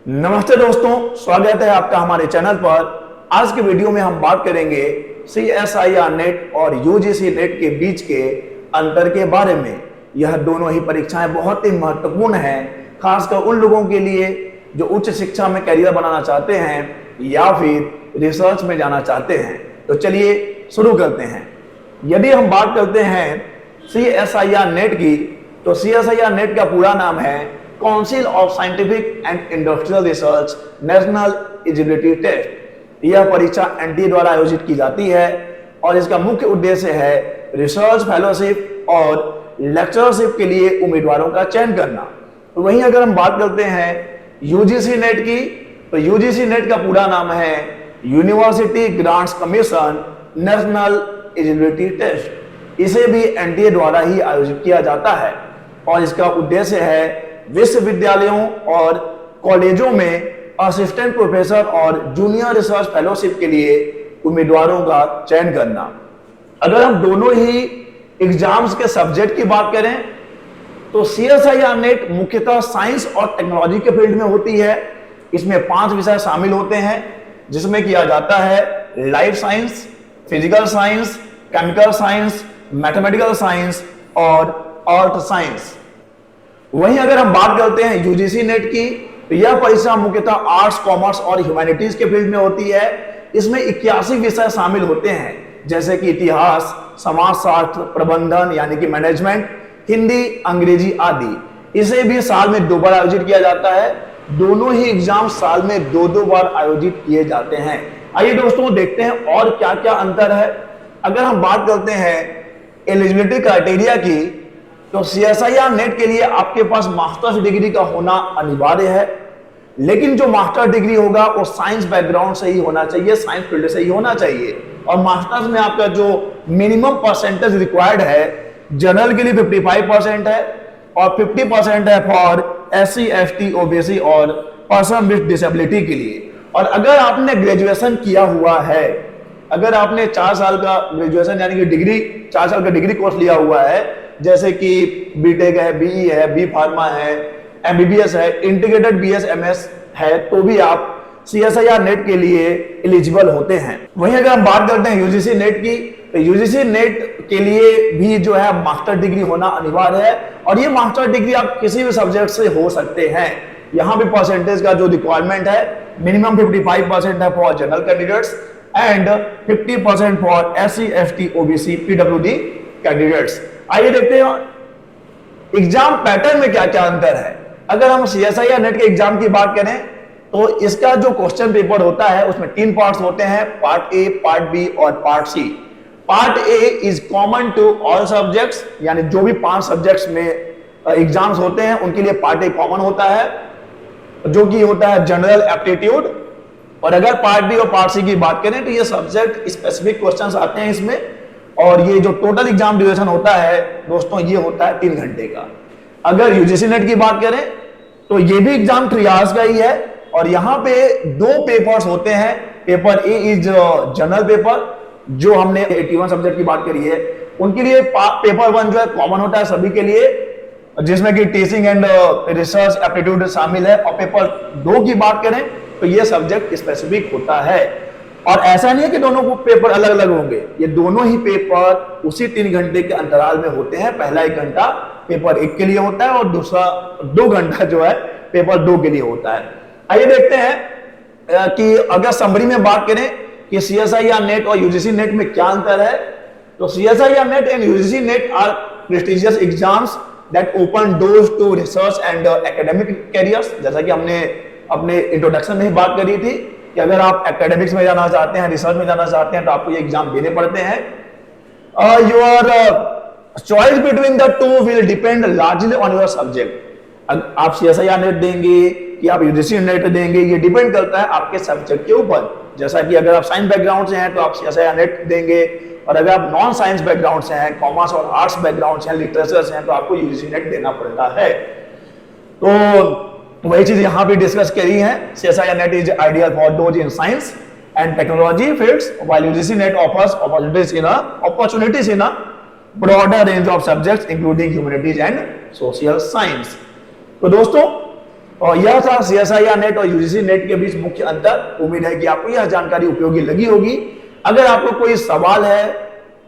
नमस्ते दोस्तों, स्वागत है आपका हमारे चैनल पर। आज के वीडियो में हम बात करेंगे CSIR नेट और UGC नेट के बीच के अंतर के बारे में। यह दोनों ही परीक्षाएं बहुत ही महत्वपूर्ण हैं, खासकर उन लोगों के लिए जो उच्च शिक्षा में करियर बनाना चाहते हैं या फिर रिसर्च में जाना चाहते हैं। तो चलिए शुरू करते हैं। यदि हम बात करते हैं CSIR नेट की, तो CSIR नेट का पूरा नाम है Council of Scientific and Industrial Research National Eligibility Test. यह परीक्षा NTA द्वारा आयोजित की जाती है और इसका मुख्य उद्देश्य है रिसर्च फेलोशिप और लेक्चरशिप के लिए उम्मीदवारों का चयन करना। तो वहीं अगर हम बात करते हैं UGC नेट की, तो UGC नेट का पूरा नाम है University Grants Commission National Eligibility Test. इसे भी NTA द्वारा ही आयोजित किया जाता है और इसका उद्देश्य है विश्वविद्यालयों और कॉलेजों में असिस्टेंट प्रोफेसर और जूनियर रिसर्च फेलोशिप के लिए उम्मीदवारों का चयन करना। अगर हम दोनों ही एग्जाम्स के सब्जेक्ट की बात करें तो CSIR नेट मुख्यतः साइंस और टेक्नोलॉजी के फील्ड में होती है। इसमें 5 विषय शामिल होते हैं, जिसमें किया जाता है life science, physical science, chemical science, mathematical science और अर्थ साइंस। वहीं अगर हम बात करते हैं UGC नेट की, तो यह परीक्षा मुख्यतः आर्ट्स, कॉमर्स और ह्यूमैनिटीज के फील्ड में होती है। इसमें 81 विषय शामिल होते हैं, जैसे कि इतिहास, समाजशास्त्र, प्रबंधन यानी कि मैनेजमेंट, हिंदी, अंग्रेजी आदि। इसे भी साल में 2 बार आयोजित किया जाता है। दोनों ही एग्जाम साल में 2-2 बार आयोजित किए जाते हैं। आइए दोस्तों देखते हैं और क्या क्या अंतर है। अगर हम बात करते हैं एलिजिबिलिटी क्राइटेरिया की, तो CSIR नेट के लिए आपके पास मास्टर्स डिग्री का होना अनिवार्य है, लेकिन जो मास्टर डिग्री होगा वो साइंस बैकग्राउंड से ही होना चाहिए, साइंस फील्ड से ही होना चाहिए। और मास्टर्स में आपका जो मिनिमम परसेंटेज रिक्वायर्ड है, जनरल के लिए 55% है और 50% है फॉर SC, ST, OBC और पर्सन विद डिसेबिलिटी के लिए। और अगर आपने ग्रेजुएशन किया हुआ है, अगर आपने 4 साल का ग्रेजुएशन यानी कि डिग्री 4 साल का डिग्री कोर्स लिया हुआ है, जैसे कि बीटेक है, BE है, B फार्मा है, MBBS है, इंटीग्रेटेड BS MS है, तो भी आप CSIR नेट के लिए एलिजिबल होते हैं। वहीं अगर हम बात करते हैं UGC नेट की, तो UGC नेट के लिए भी जो है मास्टर डिग्री होना अनिवार्य है और ये मास्टर डिग्री आप किसी भी सब्जेक्ट से हो सकते हैं। यहाँ भी परसेंटेज का जो रिक्वायरमेंट है, मिनिमम 55% है for general candidates and 50% for SC, ST, OBC, PWD candidates. आइए देखते हैं एग्जाम पैटर्न में क्या क्या अंतर है। अगर हम CSIR नेट के एग्जाम की बात करें तो इसका जो क्वेश्चन पेपर होता है उसमें 3 पार्ट्स होते हैं, पार्ट A, पार्ट B और part C। Part A is common to all subjects, यानी जो भी 5 सब्जेक्ट्स में एग्जाम्स होते हैं उनके लिए पार्ट A कॉमन होता है, जो कि होता है जनरल एप्टीट्यूड। और अगर पार्ट B और पार्ट C की बात करें तो ये सब्जेक्ट स्पेसिफिक क्वेश्चंस आते हैं इसमें। और ये जो टोटल एग्जाम ड्यूरेशन होता है दोस्तों, ये होता है 3 घंटे का। अगर UGC नेट की बात करें तो ये भी एग्जाम 3 आवर्स का ही है और यहाँ पे 2 पेपर्स होते हैं। Paper A is general paper, जो हमने 81 सब्जेक्ट की बात करी है, उनके लिए पेपर 1 जो है कॉमन होता है सभी के लिए, जिसमें कि टीचिंग एंड रिसर्च एप्टीट्यूड शामिल है। और पेपर 2 की बात करें तो ये सब्जेक्ट स्पेसिफिक होता है। और ऐसा नहीं है कि दोनों को पेपर अलग अलग होंगे, ये दोनों ही पेपर उसी 3 घंटे के अंतराल में होते हैं। पहला 1 घंटा पेपर 1 के लिए होता है और दूसरा 2 घंटा जो है पेपर 2 के लिए होता है। आइए देखते हैं कि अगर समरी में बात करें कि CSIR नेट और UGC नेट में क्या अंतर है, तो CSIR NET and UGC NET are prestigious exams that open doors to research and academic careers. जैसा कि हमने अपने इंट्रोडक्शन में ही बात करी थी कि अगर आप एकेडमिक्स में जाना चाहते हैं, रिसर्च में जाना चाहते हैं, तो आपको ये एग्जाम देने पड़ते हैं। Your choice between the two will depend largely on your subject. आप CSIR नेट देंगे कि आप UGC नेट देंगे, ये डिपेंड करता है आपके सब्जेक्ट के ऊपर। जैसा कि अगर आप साइंस बैकग्राउंड से हैं तो आप CSIR नेट देंगे, और अगर आप नॉन साइंस बैकग्राउंड से हैं, कॉमर्स और आर्ट्स बैकग्राउंड से हैं, लिटरेचर से हैं, तो आपको UGC नेट देना पड़ता है। तो वही चीज यहां भी डिस्कस करी है। CSIR net is ideal for those in science and technology fields, while UGC net offers opportunities in a broader range of subjects including humanities and social science। तो दोस्तों और यह था CSIR नेट और UGC नेट के बीच मुख्य अंतर। उम्मीद है कि आपको यह जानकारी उपयोगी लगी होगी। अगर आपको कोई सवाल है,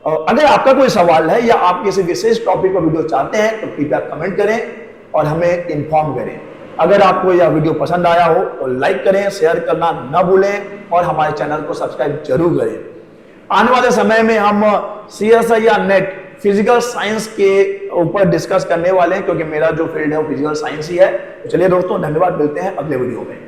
अगर आपका कोई सवाल है या आप किसी विशेष टॉपिक पर वीडियो चाहते हैं तो कृपया कमेंट करें और हमें इन्फॉर्म करें। अगर आपको यह वीडियो पसंद आया हो तो लाइक करें, शेयर करना न भूलें और हमारे चैनल को सब्सक्राइब जरूर करें। आने वाले समय में हम CSIR नेट फिजिकल साइंस के ऊपर डिस्कस करने वाले हैं, क्योंकि मेरा जो फील्ड है वो फिजिकल साइंस ही है। तो चलिए दोस्तों, धन्यवाद, मिलते हैं अगले वीडियो में।